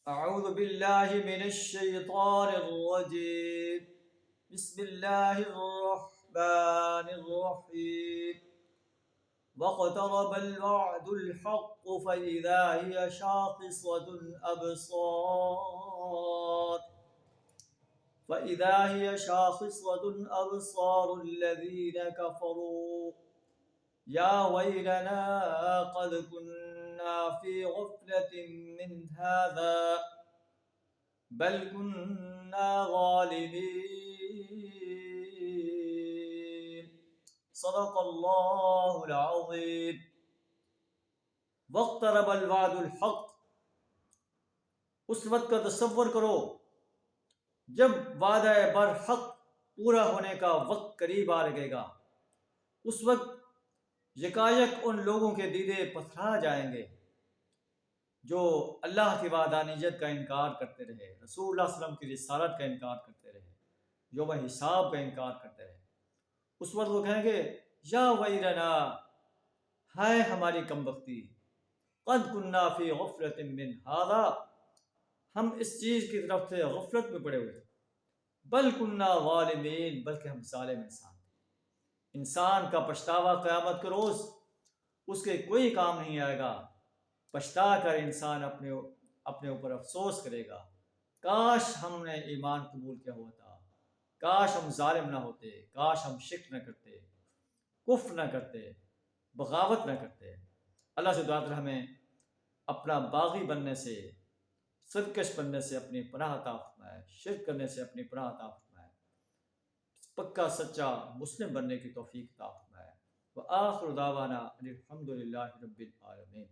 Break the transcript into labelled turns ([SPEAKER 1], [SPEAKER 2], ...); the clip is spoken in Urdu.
[SPEAKER 1] أعوذ بالله من الشيطان الرجيم. بسم الله الرحمن الرحيم. واقترب الوعد الحق فإذا هي شاخصة أبصار الذين كفروا يا ويلنا قد كنا في غفلة من هذا بل كنا ظالمين. صدق اللہ العظیم. واقترب الوعد الحق، اس وقت کا تصور کرو جب وعدہ برحق پورا ہونے کا وقت قریب آ لگے گا. اس وقت یکایک ان لوگوں کے دیدے پتھرا جائیں گے جو اللہ کی وحدانیت کا انکار کرتے رہے، رسول اللہ صلی اللہ علیہ وسلم کی رسالت کا انکار کرتے رہے، یوم حساب کا انکار کرتے رہے. اس وقت وہ کہیں گے یا ویلنا، ہائے ہماری کمبختی، قد کنا فی غفلۃ من ھذا، ہم اس چیز کی طرف سے غفلت میں پڑے ہوئے تھے، بل کنا ظالمین، بلکہ ہم ظالم انسان تھے. انسان کا پچھتاوا قیامت کے روز اس کے کوئی کام نہیں آئے گا. پچھتا کر انسان اپنے اوپر افسوس کرے گا، کاش ہم نے ایمان قبول کیا ہوا تھا، کاش ہم ظالم نہ ہوتے، کاش ہم شرک نہ کرتے، کفر نہ کرتے، بغاوت نہ کرتے. اللہ سے دعا کر ہمیں اپنا باغی بننے سے، سرکش بننے سے اپنی پناہ عطا فرمائے، شرک کرنے سے اپنی پناہ عطا فرمائے، پکا سچا مسلم بننے کی توفیق عطا فرمائے. وآخر دعوانا الحمد للہ رب العالمین.